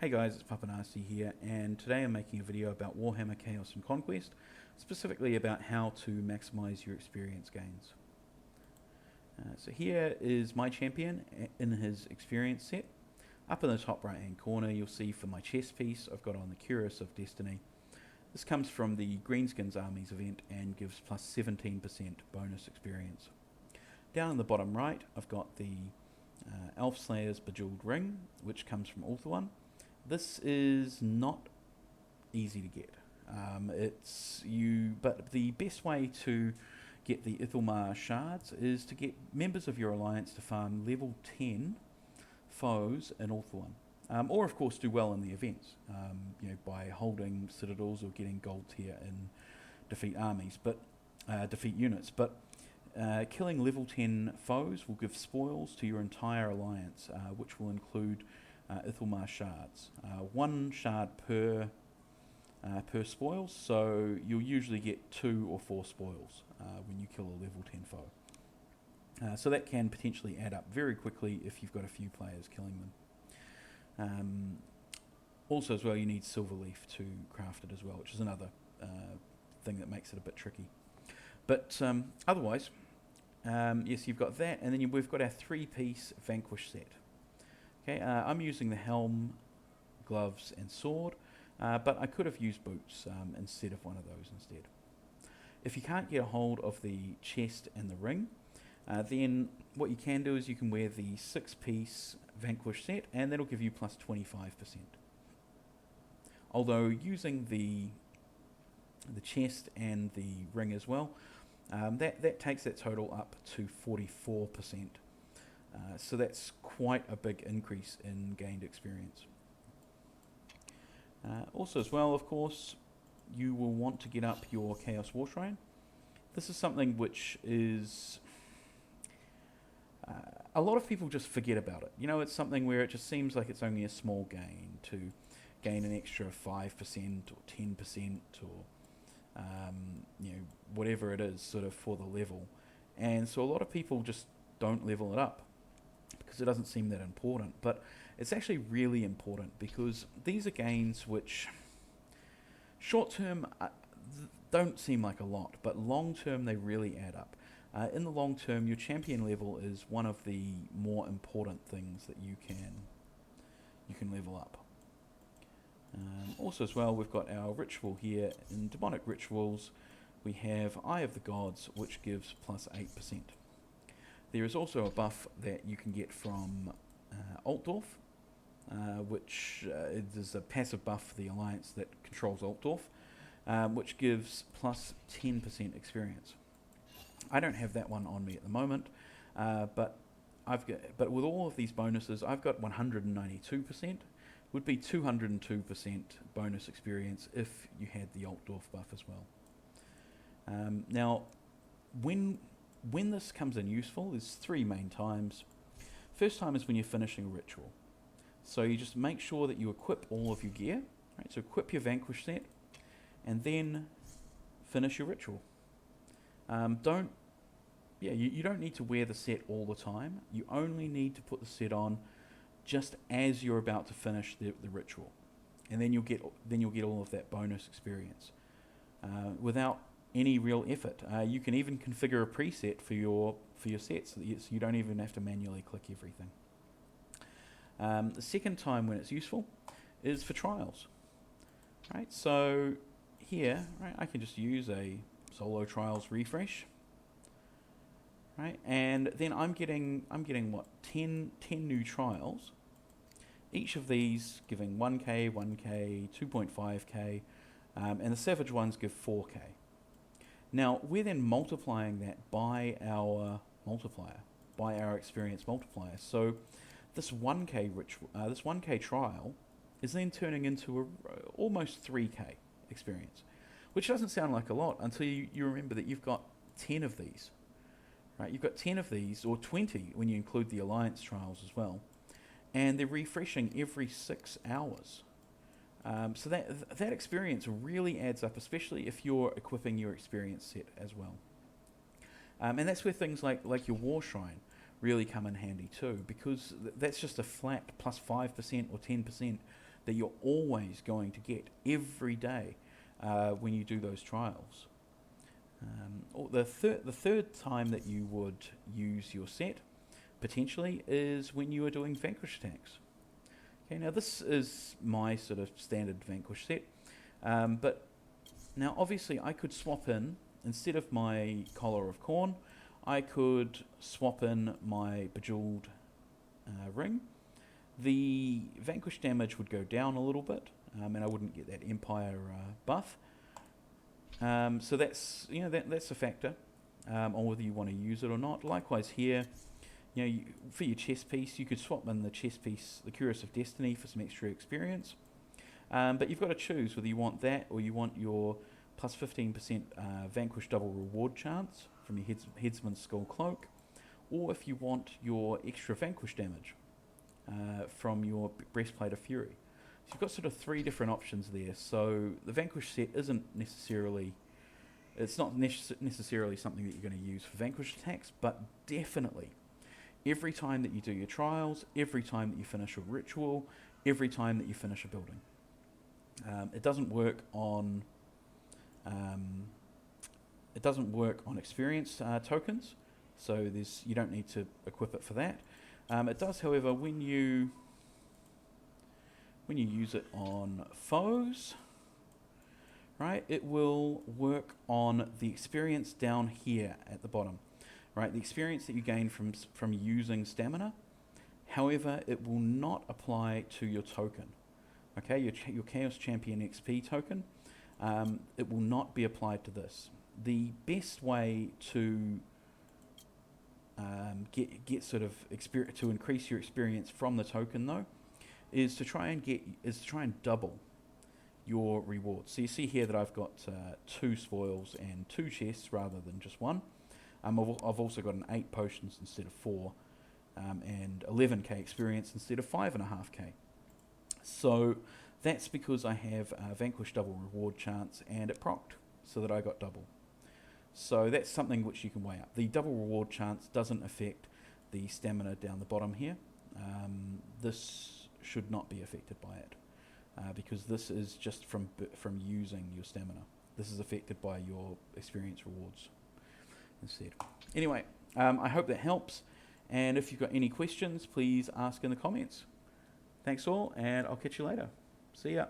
Hey guys, it's Papanasi here, and today I'm making a video about Warhammer Chaos and Conquest, specifically about how to maximize your experience gains. So here is my champion in his experience set. Up in the top right hand corner you'll see for my chest piece I've got on the Cuirass of Destiny. This comes from the Greenskins Armies event and gives plus 17% bonus experience. Down in the bottom right I've got the Elf Slayer's Bejeweled Ring, which comes from Ulthuan. This is not easy to get. But the best way to get the Ithilmar shards is to get members of your alliance to farm level 10 foes in Ulthuan. Or of course do well in the events, by holding citadels or getting gold tier in defeat armies, defeat units. But killing level 10 foes will give spoils to your entire alliance, which will include Ithilmar shards. One shard per spoils, so you'll usually get 2 or 4 spoils when you kill a level 10 foe. So that can potentially add up very quickly if you've got a few players killing them. Also as well, you need Silverleaf to craft it as well, which is another thing that makes it a bit tricky. But otherwise, yes, you've got that, and then we've got our 3-piece Vanquish set. Okay, I'm using the helm, gloves and sword, but I could have used boots instead of one of those instead. If you can't get a hold of the chest and the ring, then what you can do is you can wear the 6-piece Vanquish set, and that'll give you plus 25%. Although using the chest and the ring as well, that takes that total up to 44%. So that's quite a big increase in gained experience. Also as well, of course, you will want to get up your Chaos War Shrine. This is something which is... a lot of people just forget about it. It's something where it just seems like it's only a small gain to gain an extra 5% or 10% or whatever it is sort of for the level. And so a lot of people just don't level it up because it doesn't seem that important, but it's actually really important because these are gains which short term don't seem like a lot, but long term they really add up. In the long term, your champion level is one of the more important things that you can level up. Also as well, we've got our ritual here. In demonic rituals we have Eye of the Gods, which gives plus 8%. There is also a buff that you can get from Altdorf, which is a passive buff for the alliance that controls Altdorf, which gives plus 10% experience. I don't have that one on me at the moment, but with all of these bonuses, I've got 192%. Would be 202% bonus experience if you had the Altdorf buff as well. Now, when this comes in useful, there's 3 main times. First time is when you're finishing a ritual. So you just make sure that you equip all of your gear. Right? So equip your Vanquish set, and then finish your ritual. You don't need to wear the set all the time. You only need to put the set on just as you're about to finish the ritual, and then you'll get all of that bonus experience without any real effort. You can even configure a preset for your sets, so you don't even have to manually click everything. The second time when it's useful is for trials. Right, so here, right, I can just use a solo trials refresh. Right, and then I'm getting what, 10 new trials. Each of these giving 1k, 1k, 2.5k, and the savage ones give 4k. Now we're then multiplying that by our multiplier, by our experience multiplier. So this 1k this 1k trial is then turning into almost 3k experience, which doesn't sound like a lot until you remember that you've got 10 of these. Right, you've got 10 of these, or 20 when you include the alliance trials as well, and they're refreshing every 6 hours. So that experience really adds up, especially if you're equipping your experience set as well. And that's where things like your War Shrine really come in handy too, because that's just a flat plus 5% or 10% that you're always going to get every day when you do those trials. Or the third time that you would use your set potentially is when you are doing Vanquish attacks. Okay, now this is my sort of standard Vanquish set, but now obviously I could swap in, instead of my Collar of Corn, I could swap in my Bejeweled Ring. The Vanquish damage would go down a little bit, and I wouldn't get that Empire buff. So that's that's a factor on whether you want to use it or not. Likewise here, for your chess piece, you could swap in the chess piece, the Curious of Destiny, for some extra experience. But you've got to choose whether you want that or you want your plus 15% Vanquish double reward chance from your Headsman's Skull Cloak, or if you want your extra Vanquish damage from your Breastplate of Fury. So you've got sort of three different options there. So the Vanquish set isn't necessarily, it's not necessarily something that you're going to use for Vanquish attacks, but definitely every time that you do your trials, every time that you finish a ritual, every time that you finish a building. It doesn't work on experience tokens, so you don't need to equip it for that. It does, however, when you use it on foes, right, it will work on the experience down here at the bottom, right, the experience that you gain from using stamina. However, it will not apply to your token. Okay, your Chaos Champion XP token, it will not be applied to this. The best way to get sort of to increase your experience from the token, though, is to try and double your rewards. So you see here that I've got 2 spoils and 2 chests rather than just 1. I've also got an 8 potions instead of 4, and 11k experience instead of 5.5k. So that's because I have Vanquish double reward chance and it procced, so that I got double. So that's something which you can weigh up. The double reward chance doesn't affect the stamina down the bottom here. This should not be affected by it, because this is just from using your stamina. This is affected by your experience rewards instead. Anyway, I hope that helps, and if you've got any questions, please ask in the comments. Thanks all, and I'll catch you later. See ya.